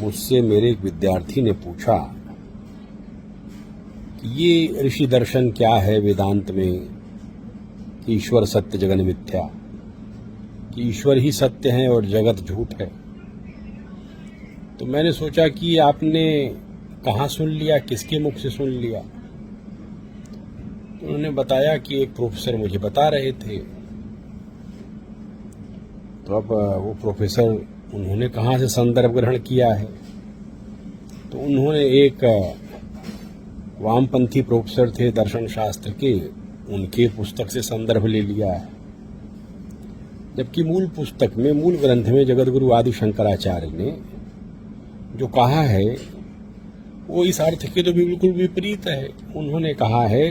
मुझसे मेरे एक विद्यार्थी ने पूछा कि ये ऋषि दर्शन क्या है वेदांत में कि ईश्वर सत्य जगन मिथ्या, कि ईश्वर ही सत्य है और जगत झूठ है। तो मैंने सोचा कि आपने कहाँ सुन लिया, किसके मुख से सुन लिया। तो उन्होंने बताया कि एक प्रोफेसर मुझे बता रहे थे। तो अब वो प्रोफेसर उन्होंने कहाँ से संदर्भ ग्रहण किया है, तो उन्होंने एक वामपंथी प्रोफेसर थे दर्शन शास्त्र के, उनके पुस्तक से संदर्भ ले लिया है। जबकि मूल पुस्तक में, मूल ग्रंथ में जगतगुरु आदि शंकराचार्य ने जो कहा है वो इस अर्थ के तो बिल्कुल विपरीत है। उन्होंने कहा है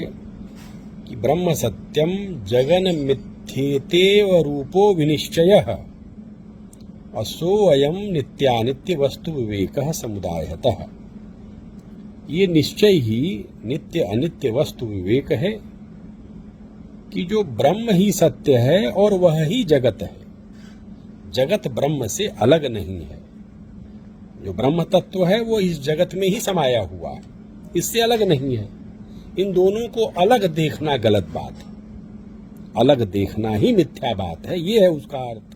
कि ब्रह्म सत्यम जगन मिथ्येतेव रूपो विनिश्चयः असो अयम नित्यानित्य वस्तु विवेकः समुदायतः। ये निश्चय ही नित्य अनित्य वस्तु विवेक है कि जो ब्रह्म ही सत्य है और वह ही जगत है। जगत ब्रह्म से अलग नहीं है। जो ब्रह्म तत्व है वो इस जगत में ही समाया हुआ है, इससे अलग नहीं है। इन दोनों को अलग देखना गलत बात है, अलग देखना ही मिथ्या बात है, ये है उसका अर्थ।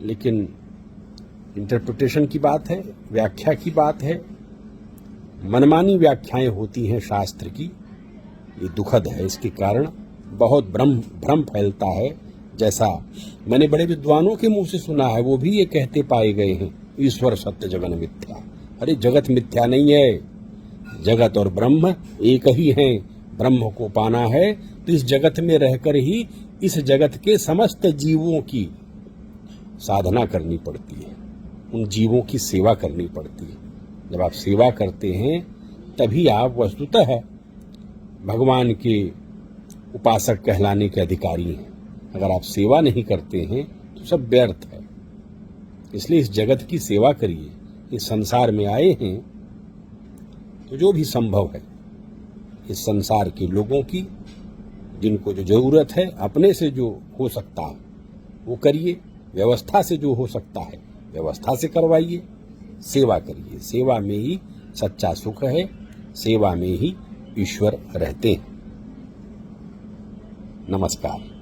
लेकिन इंटरप्रिटेशन की बात है, व्याख्या की बात है, मनमानी व्याख्याएं होती हैं शास्त्र की, ये दुखद है। इसके कारण बहुत भ्रम फैलता है। जैसा मैंने बड़े विद्वानों के मुंह से सुना है, वो भी ये कहते पाए गए हैं ईश्वर सत्य जगन मिथ्या। अरे जगत मिथ्या नहीं है, जगत और ब्रह्म एक ही हैं। ब्रह्म को पाना है तो इस जगत में रहकर ही इस जगत के समस्त जीवों की साधना करनी पड़ती है, उन जीवों की सेवा करनी पड़ती है। जब आप सेवा करते हैं तभी आप वस्तुतः भगवान के उपासक कहलाने के अधिकारी हैं। अगर आप सेवा नहीं करते हैं तो सब व्यर्थ है। इसलिए इस जगत की सेवा करिए। इस संसार में आए हैं तो जो भी संभव है इस संसार के लोगों की, जिनको जो जरूरत है, अपने से जो हो सकता है वो करिए, व्यवस्था से जो हो सकता है व्यवस्था से करवाइए, सेवा करिए। सेवा में ही सच्चा सुख है, सेवा में ही ईश्वर रहते हैं। नमस्कार।